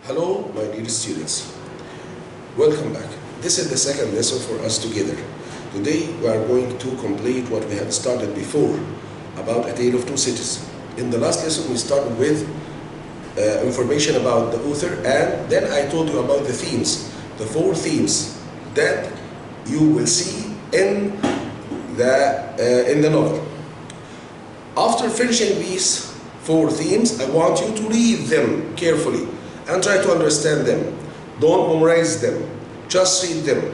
Hello, my dear students. Welcome back. This is the second lesson for us together. Today we are going to complete what we have started before about A Tale of Two Cities. In the last lesson we started with information about the author, and then I told you about the themes, the four themes that you will see in the novel. After finishing these four themes, I want you to read them carefully and try to understand them. Don't memorize them, just read them.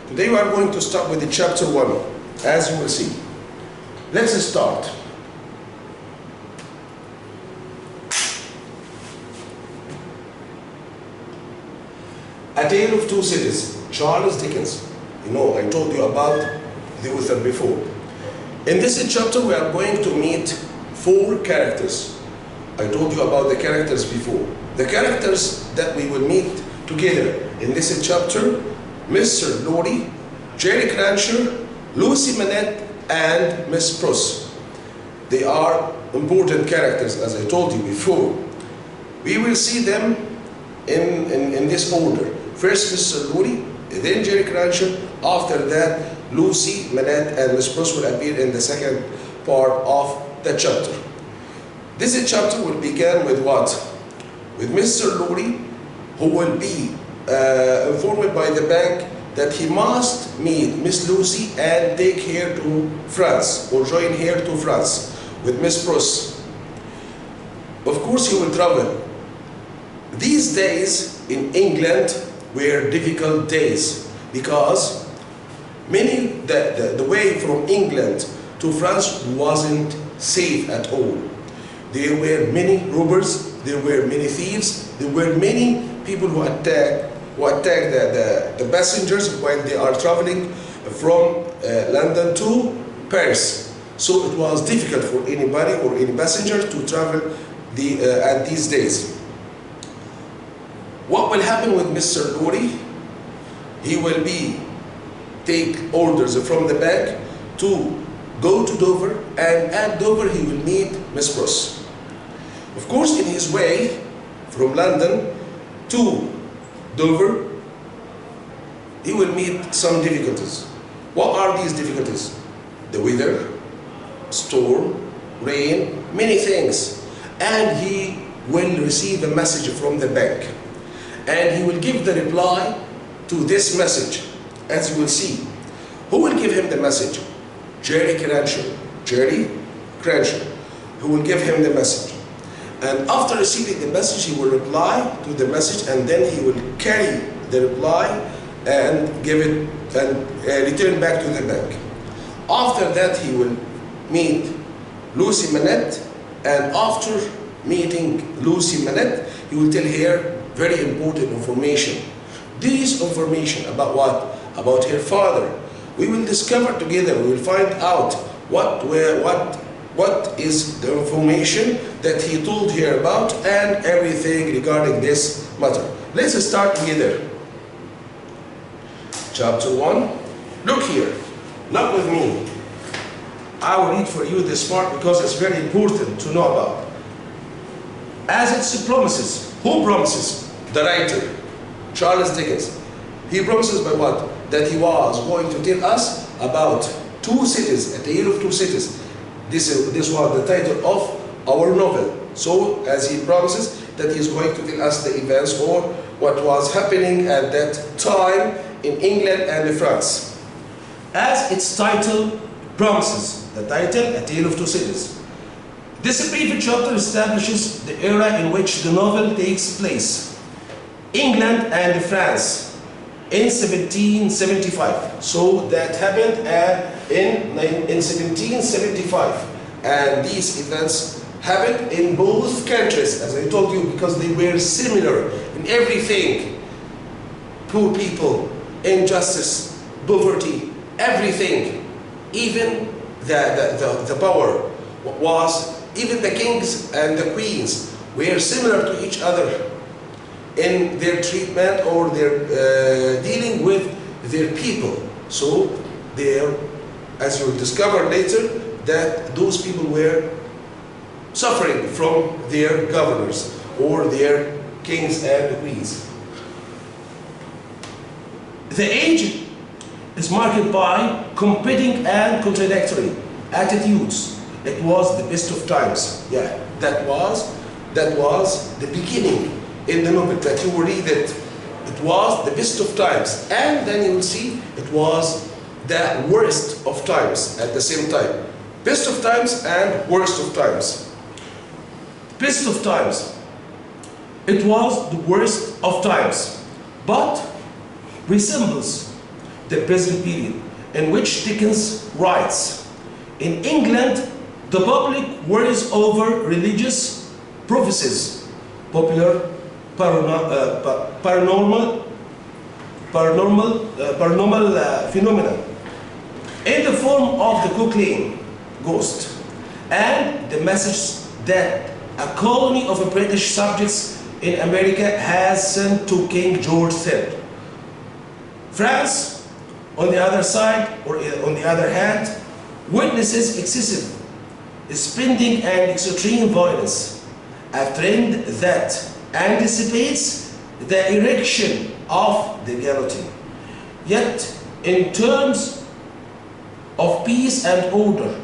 Today we are going to start with the chapter 1, as you will see. Let's start. A Tale of Two Cities, Charles Dickens. You know, I told you about the author before. In this chapter we are going to meet four characters. I told you about the characters before. The characters that we will meet together in this chapter: Mr. Lorry, Jerry Crancher, Lucy Manette, and Miss Pross. They are important characters, as I told you before. We will see them in this order. First Mr. Lorry, then Jerry Crancher. After that, Lucy Manette and Miss Pross will appear in the second part of the chapter. This chapter will begin with what? With Mr. Lorry, who will be informed by the bank that he must meet Miss Lucy and take her to France, or join her to France with Miss Pross. Of course he will travel. These days in England were difficult days because the way from England to France wasn't safe at all. There were many robbers, there were many thieves, there were many people who attack the passengers when they are traveling from London to Paris. So it was difficult for anybody or any passenger to travel at these days. What will happen with Mr. Lorry? He will take orders from the bank to go to Dover, and at Dover he will meet Miss Pross. Of course, in his way from London to Dover, he will meet some difficulties. What are these difficulties? The weather, storm, rain, many things. And he will receive a message from the bank. And he will give the reply to this message, as you will see. Who will give him the message? Jerry Crancher. Jerry Crancher, who will give him the message. And after receiving the message, he will reply to the message, and then he will carry the reply and give it and return back to the bank. After that, he will meet Lucy Manette, and after meeting Lucy Manette, he will tell her very important information. This information about what? About her father. We will discover together, we will find out what is the information that he told her about and everything regarding this matter. Let's start together. Chapter 1. Look here, not with me. I will read for you this part because it's very important to know about. As it promises, who promises? The writer, Charles Dickens. He promises by what? That he was going to tell us about two cities, A Tale of Two Cities. This was the title of our novel. So, as he promises that he is going to tell us the events or what was happening at that time in England and France. As its title promises, the title, A Tale of Two Cities. This brief chapter establishes the era in which the novel takes place. England and France in 1775. So that happened in 1775. And these events happened in both countries, as I told you, because they were similar in everything. Poor people, injustice, poverty, everything. Even the power was, even the kings and the queens were similar to each other in their treatment or their dealing with their people. So there, as you'll discover later, that those people were suffering from their governors or their kings and queens. The age is marked by competing and contradictory attitudes. It was the best of times. Yeah, that was the beginning in the novel that you will read it. It was the best of times, and then you will see it was the worst of times at the same time. Best of times and worst of times. Best of times. It was the worst of times, but resembles the present period in which Dickens writes. In England, the public worries over religious prophecies, popular paranormal phenomena in the form of the Coquelin ghost, and the message that a colony of British subjects in America has sent to King George III. France, on the other side, or on the other hand, witnesses excessive spending and extreme violence, a trend that anticipates the erection of the guillotine. Yet, in terms of peace and order,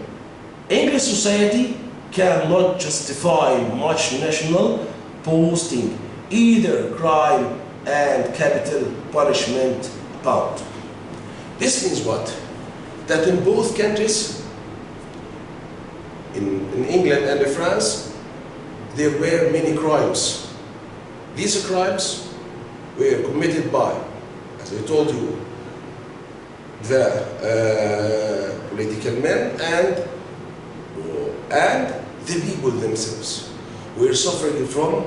English society cannot justify much national posting, either crime and capital punishment abound. This means what? That in both countries, in England and in France, there were many crimes. These crimes were committed by, as I told you, the political men and the people themselves were suffering from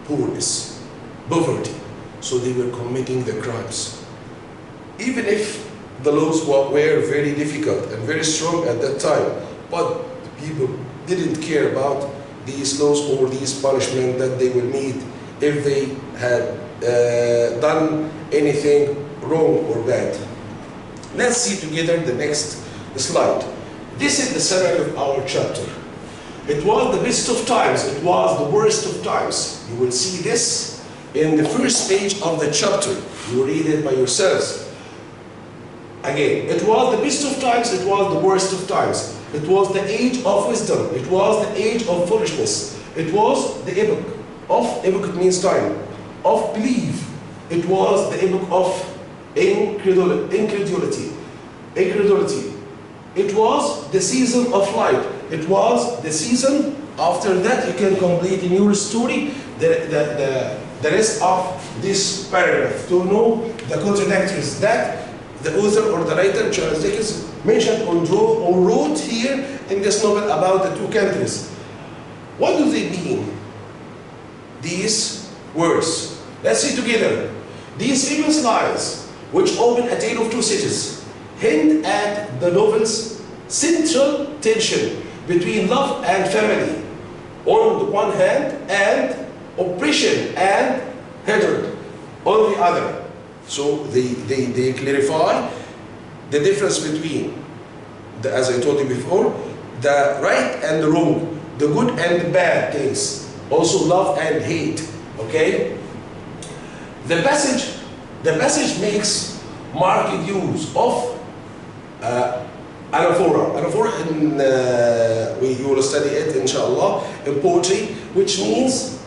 poorness, poverty, so they were committing the crimes. Even if the laws were very difficult and very strong at that time, but people didn't care about these laws or these punishments that they will meet if they had done anything wrong or bad. Let's see together the next slide. This is the summary of our chapter. It was the best of times, it was the worst of times. You will see this in the first page of the chapter. You will read it by yourselves. Again, it was the best of times, it was the worst of times. It was the age of wisdom, it was the age of foolishness. It was the epoch of, epoch means time, of belief. It was the epoch of incredulity. It was the season of light. It was the season, after that you can complete in your story the rest of this paragraph to know the contradictories that the author or the writer, Charles Dickens, mentioned or wrote here in this novel about the two countries. What do they mean? These words. Let's see together. These famous lines, which open a tale of two cities, hint at the novel's central tension between love and family on the one hand, and oppression and hatred on the other. So they clarify the difference between, as I told you before, the right and the wrong, the good and the bad things, also love and hate. Okay? The passage makes marked use of anaphora. Anaphora, you will study it, inshallah, in poetry, which means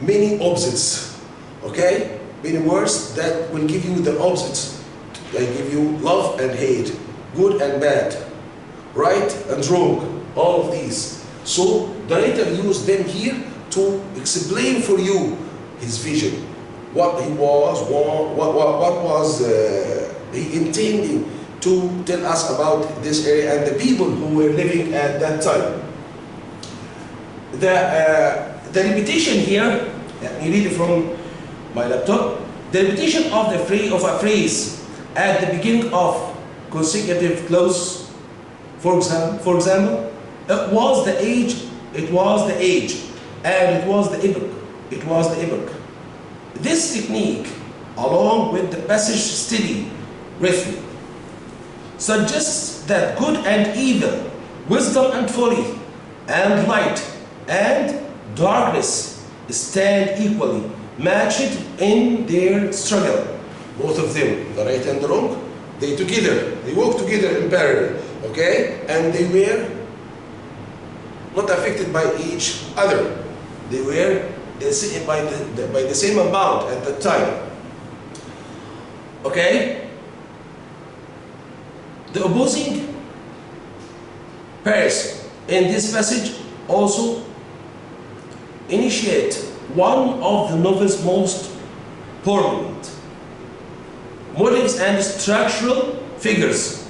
many opposites. Okay? Many words that will give you the opposites. They give you love and hate, good and bad, right and wrong, all of these. So the writer used them here to explain for you his vision, what he was, what was he intending to tell us about this area and the people who were living at that time. The repetition here, let me read it from my laptop. The repetition of a phrase at the beginning of consecutive clause, for example, it was the age, and it was the epoch. This technique, along with the passage steady rhythm, suggests that good and evil, wisdom and folly, and light and darkness stand equally, matched in their struggle. Both of them, the right and the wrong, they walk together in parallel, okay? And they were not affected by each other. They were by the same amount at that time, okay? The opposing pairs in this passage also initiate one of the novel's most prominent motives and structural figures,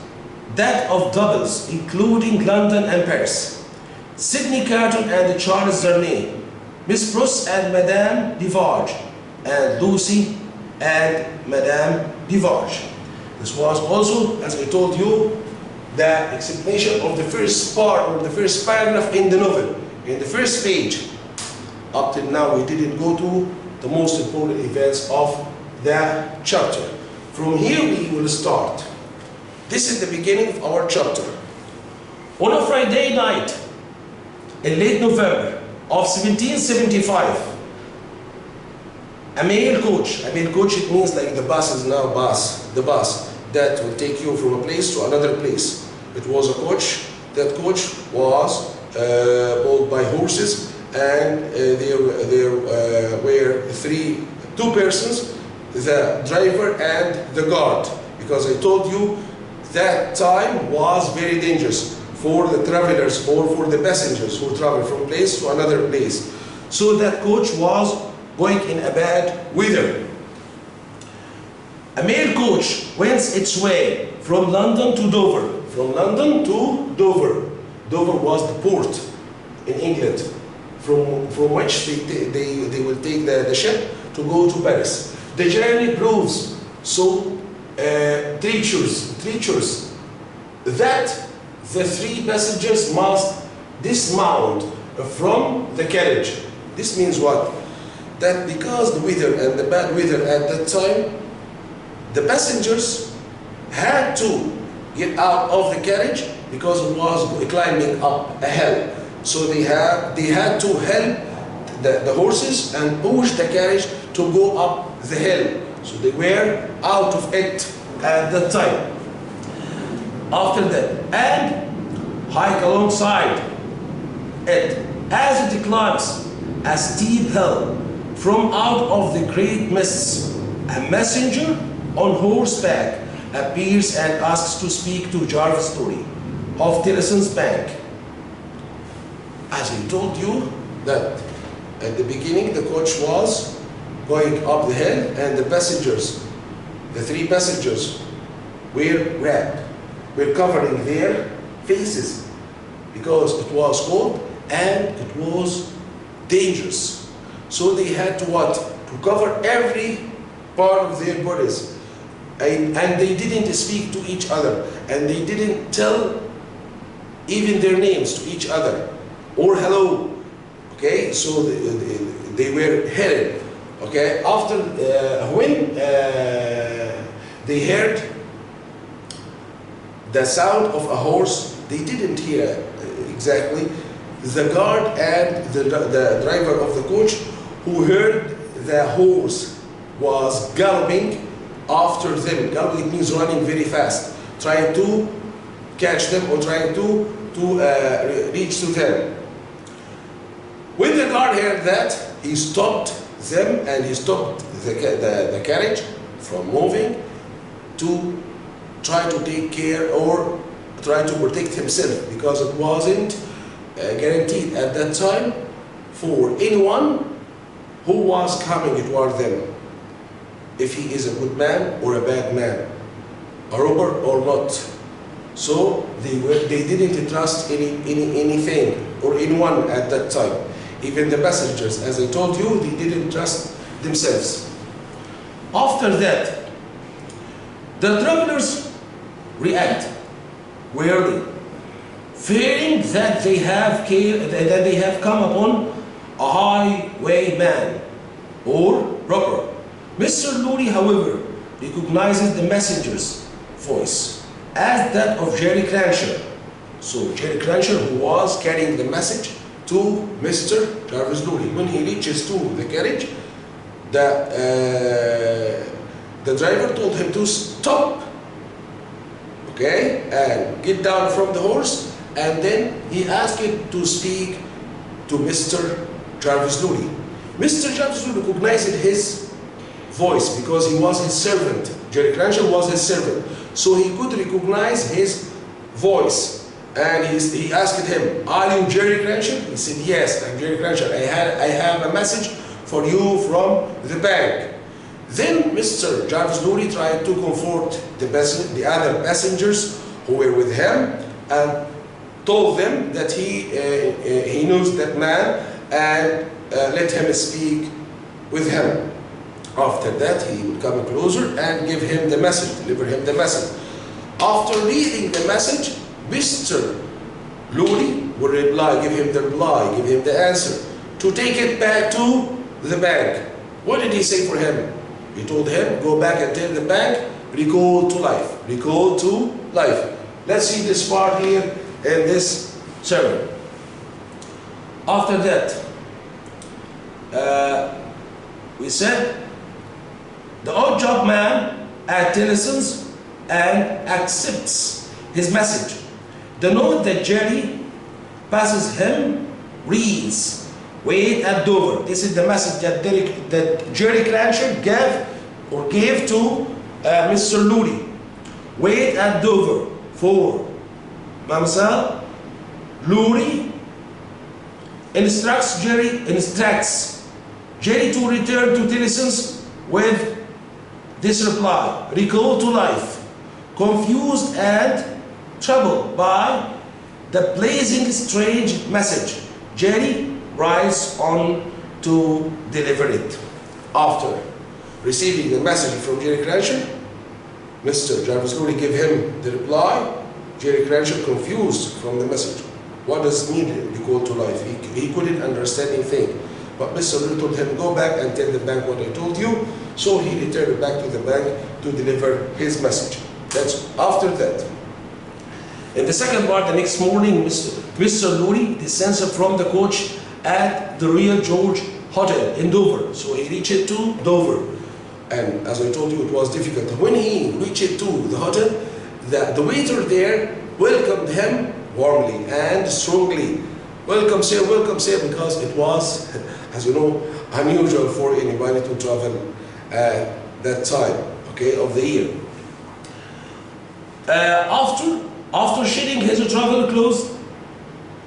that of doubles, including London and Paris, Sidney Carton and Charles Darnay, Miss Pross and Madame Devarge, and Lucy and Madame Devarge. This was also, as I told you, the explanation of the first part or the first paragraph in the novel, in the first page. Up till now, we didn't go to the most important events of the chapter. From here, we will start. This is the beginning of our chapter. On a Friday night in late November of 1775, a mail coach, it means like the bus is now the bus that will take you from a place to another place. It was a coach. That coach was pulled by horses, and there were two persons, the driver and the guard, because I told you that time was very dangerous for the travelers or for the passengers who travel from place to another place. So that coach was going in a bad weather. A mail coach wends its way from London to Dover. From London to Dover. Dover was the port in England from which they will take the ship to go to Paris. The journey proves so treacherous that the three passengers must dismount from the carriage. This means what? That because the weather and the bad weather at that time, the passengers had to get out of the carriage because it was climbing up a hill. So they had to help the horses and push the carriage to go up the hill. So they were out of it at that time. After that, and hike alongside it as it climbs a steep hill. From out of the great mists, a messenger on horseback appears and asks to speak to Jarvis Story of Tillison's Bank. As I told you that at the beginning the coach was going up the hill and the passengers, the three passengers, were wrapped, were covering their faces because it was cold and it was dangerous. So they had to what? To cover every part of their bodies. And they didn't speak to each other, and they didn't tell even their names to each other or hello. Okay, so they were hidden. Okay, after when they heard the sound of a horse, they didn't hear exactly. The guard and the driver of the coach, who heard the horse was galloping after them. Galloping means running very fast, trying to catch them or trying to reach to them. When the guard heard that, he stopped them and he stopped the carriage from moving to try to take care or try to protect himself, because it wasn't guaranteed at that time for anyone who was coming toward them, if he is a good man or a bad man, a robber or not. So they didn't trust anything or anyone at that time. Even the passengers, as I told you, they didn't trust themselves. After that, the travelers react warily, fearing that they have come upon a highwayman or robber. Mr. Lorry, however, recognizes the messenger's voice as that of Jerry Crancher. So Jerry Crancher, who was carrying the message to Mr. Jarvis Luri. When he reaches to the carriage, the driver told him to stop, okay, and get down from the horse, and then he asked him to speak to Mr. Jarvis Luri. Mr. Jarvis Luri recognized his voice because he was his servant. Jerry Crenshaw was his servant, so he could recognize his voice. And he asked him, "Are you Jerry Crenshaw?" He said, "Yes, I'm Jerry Crenshaw. I have a message for you from the bank." Then Mr. Jarvis Luri tried to comfort the other passengers who were with him and told them that he knows that man and let him speak with him. After that, he would come closer and give him the message, deliver him the message. After reading the message, Mr. Luri would reply, give him the reply, give him the answer, to take it back to the bank. What did he say for him? He told him, go back and tell the bank, recall to life, recall to life. Let's see this part here in this sermon. After that, we said, the odd job man listens and accepts his message. The note that Jerry passes him reads, "Wait at Dover." This is the message that Jerry Crenshaw gave to Mr. Luri. "Wait at Dover for Mamselle." Luri instructs Jerry to return to Tillyson's with this reply: "Recall to life." Confused and troubled by the blazing strange message, Jerry rides on to deliver it. After receiving the message from Jerry Crenshaw, Mr. Jarvis Luri gave him the reply. Jerry Crenshaw, confused from the message. What does it mean, recall to life? He couldn't understand anything. But Mr. Luri told him, go back and tell the bank what I told you. So he returned back to the bank to deliver his message. That's after that. In the second part, the next morning, Mr. Luri descends from the coach at the Royal George Hotel in Dover. So he reached to Dover. And as I told you, it was difficult. When he reached to the hotel, the waiter there welcomed him warmly and strongly. Welcome, sir, because it was, as you know, unusual for anybody to travel at that time, okay, of the year. After shedding his travel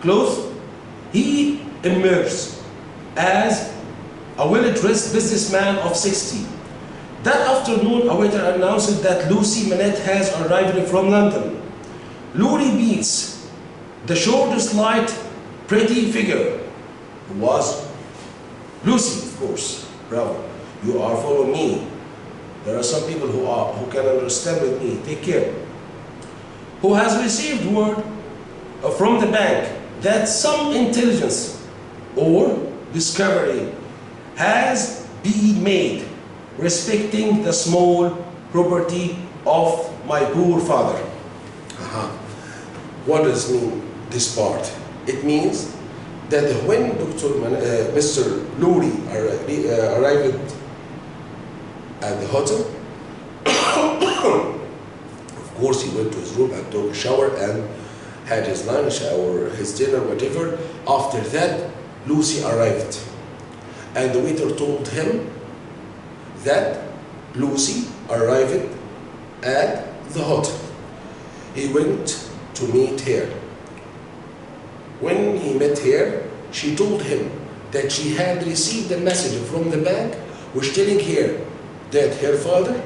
clothes, he emerged as a well-dressed businessman of 60. That afternoon, a waiter announced that Lucy Manette has arrived from London. Luri meets the short, slight, pretty figure, who was Lucy, of course. Bravo, you are following me. There are some people who can understand with me. Take care. Who has received word from the bank that some intelligence or discovery has been made respecting the small property of my poor father. What does mean this part? It means that when Mr. Luri arrived at the hotel, of course he went to his room and took a shower and had his lunch or his dinner, whatever. After that, Lucy arrived. And the waiter told him that Lucy arrived at the hotel. He went to meet her. When he met her, she told him that she had received a message from the bank which telling her that her father,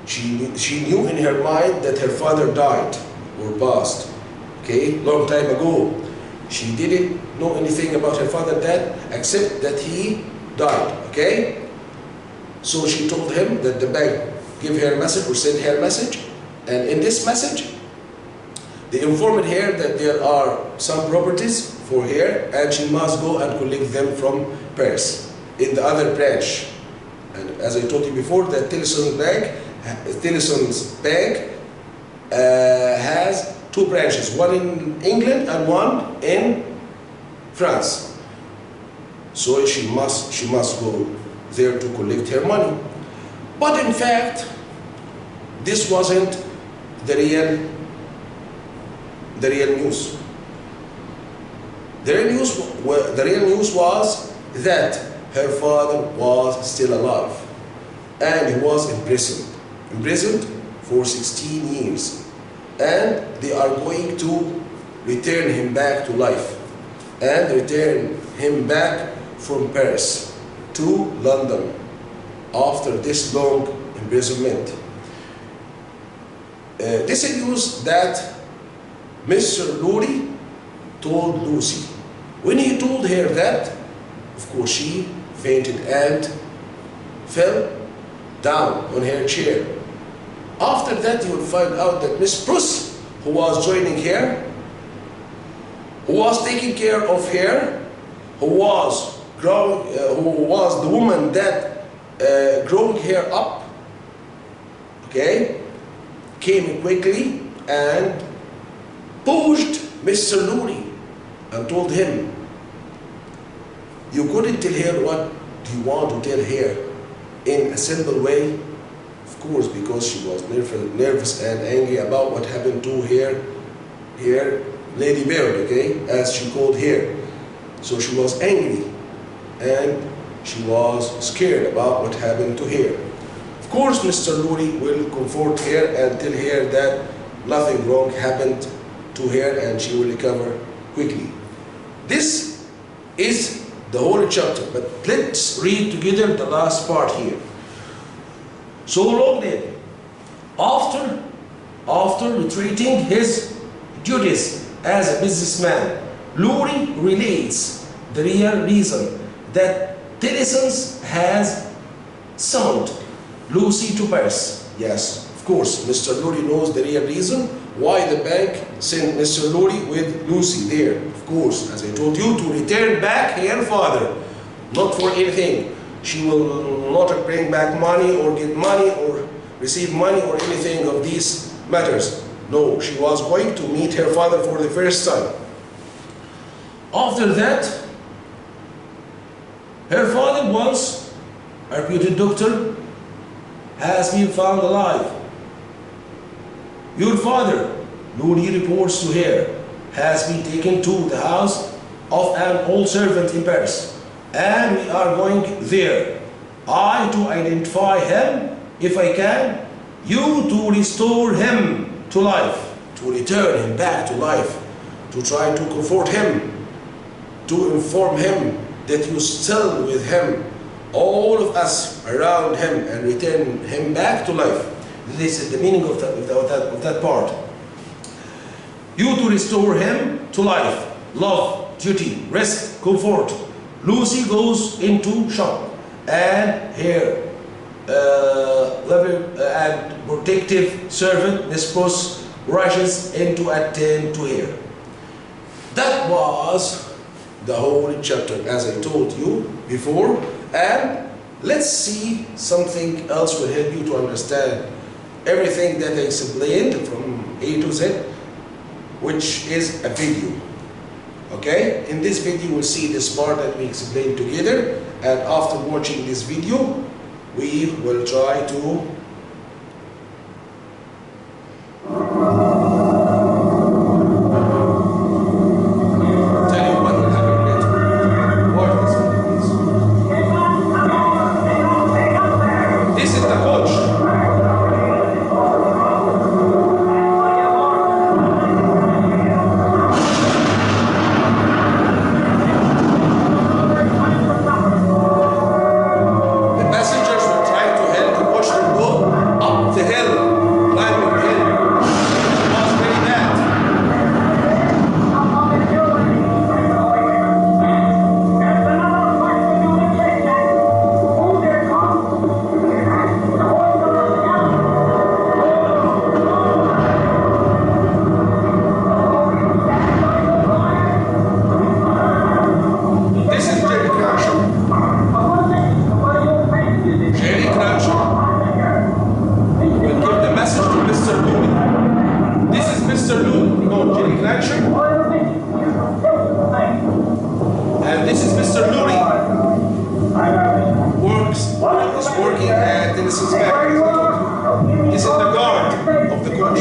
she knew in her mind that her father died or passed, okay, long time ago. She didn't know anything about her father death except that he died, okay? So she told him that the bank gave her a message or sent her a message, and in this message they informed her that there are some properties for her and she must go and collect them from Paris in the other branch. And as I told you before, that Tillyson's bank has two branches, one in England and one in France. So she must go there to collect her money. But in fact, this wasn't the real news. The real news was that her father was still alive and he was imprisoned for 16 years, and they are going to return him back to life and return him back from Paris to London after this long imprisonment. This is news that Mr. Lowry told Lucy. When he told her that, of course she fainted and fell down on her chair. After that, you will find out that Miss Bruce, who was joining her, who was taking care of her, who was the woman that growing her up, okay, came quickly and pushed Mr. Lowry and told him, you couldn't tell her what you want to tell her in a simple way. Of course, because she was nervous and angry about what happened to her Lady Bird, okay, as she called her. So she was angry and she was scared about what happened to her. Of course, Mr. Lowry will comfort her and tell her that nothing wrong happened to her and she will recover quickly. This is the whole chapter, but let's read together the last part here. So long then, after retreating his duties as a businessman, Lowry relates the real reason that Tellison has summoned Lucy to Paris. Yes, of course, Mr. Lowry knows the real reason why the bank sent Mr. Lowry with Lucy there. Of course, as I told you, to return back her father, not for anything. She will not bring back money or get money or receive money or anything of these matters. No, she was going to meet her father for the first time. After that, her father, once a reputed doctor, has been found alive. Your father, Lowry reports to her, has been taken to the house of an old servant in Paris, and we are going there. I to identify him, if I can, you to restore him to life, to return him back to life, to try to comfort him, to inform him that you still with him, all of us around him, and return him back to life. This is the meaning of that part. You to restore him to life, love, duty, rest, comfort. Lucy goes into shop, and her and protective servant, Miss Puss, rushes in to attend to her. That was the whole chapter, as I told you before, and let's see something else will help you to understand everything that I explained from A to Z, which is a video. Okay, in this video we'll see this part that we explained together, and after watching this video we will try to tell you what will happen later. Watch this video, please. This is the coach. Passengers were trying to help the coachman go, working at Tennyson's back. He's in the guard of the coach.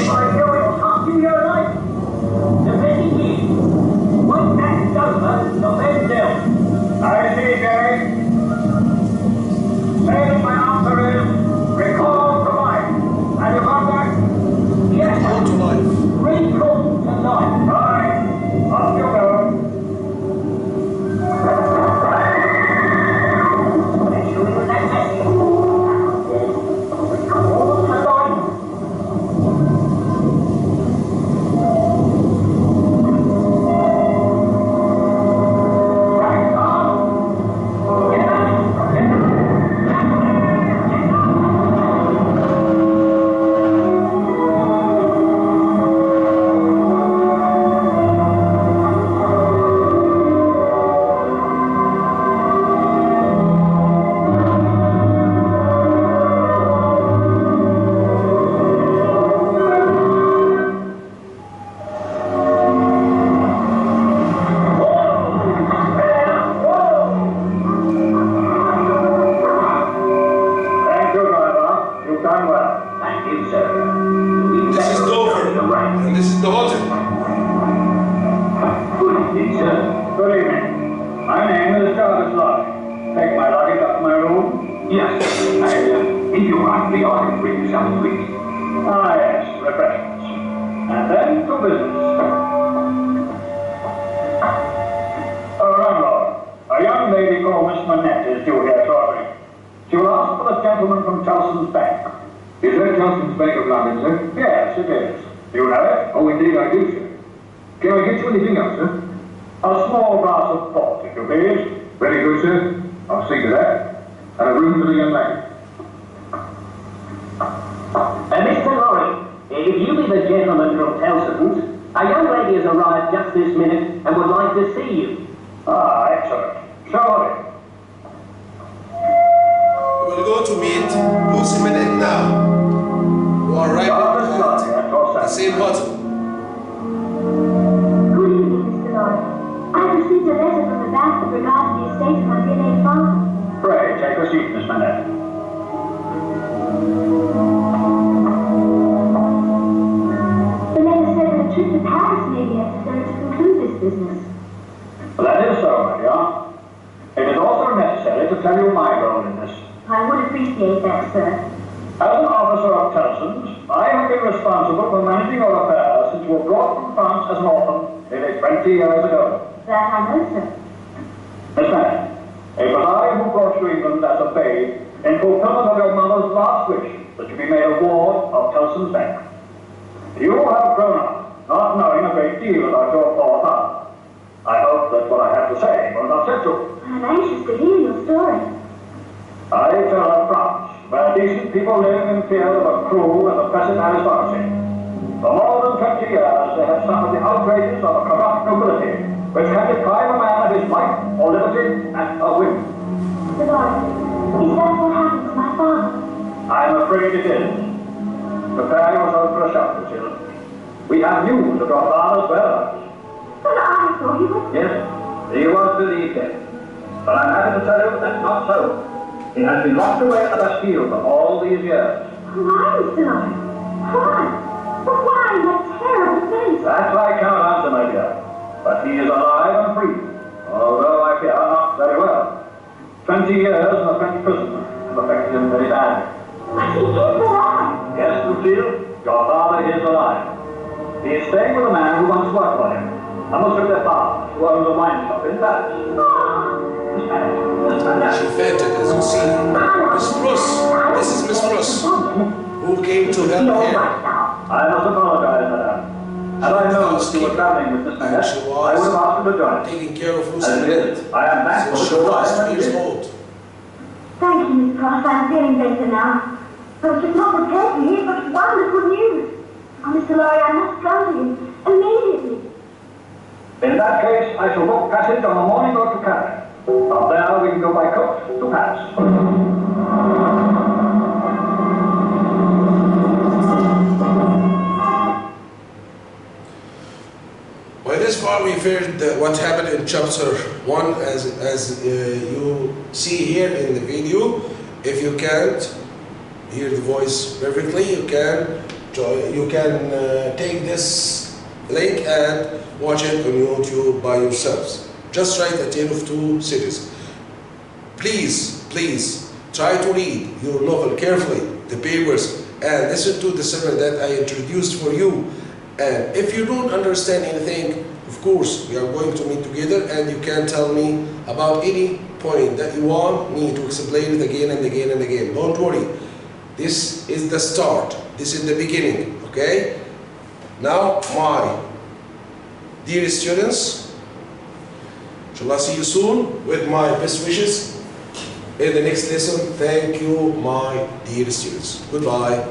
I see, Jerry. Say my answer is recall to life. Have you got that? Yes. Recall to life. Recall to life. Right. Up you go. She fainted, as you see. Miss Bruce, this is Miss Bruce, who came to help here. I must apologize, madam. Had I known that you were traveling with Mr. Ness, I would have asked you to join. Taking care of Lucy. As it is, I am thankful She to was arrive 2 years old. Thank you, Miss Cross. I'm feeling better now. I was just not prepared to hear such wonderful news. Oh, Mr. Lorry, I must go to you immediately. In that case, I shall book passage on the morning road to Canada. From there, we can go by coach to Paris. By this far, we've heard what happened in Chapter 1, as you see here in the video. If you can't hear the voice perfectly, you can take this link and watch it on YouTube by yourselves. Just write A Tale of Two Cities. Please try to read your novel carefully, the papers, and listen to the sermon that I introduced for you. And if you don't understand anything, of course, we are going to meet together and you can tell me about any point that you want me to explain it again and again and again. Don't worry. This is the start. This is the beginning, okay? Now, my dear students, shall I see you soon with my best wishes in the next lesson. Thank you, my dear students. Goodbye.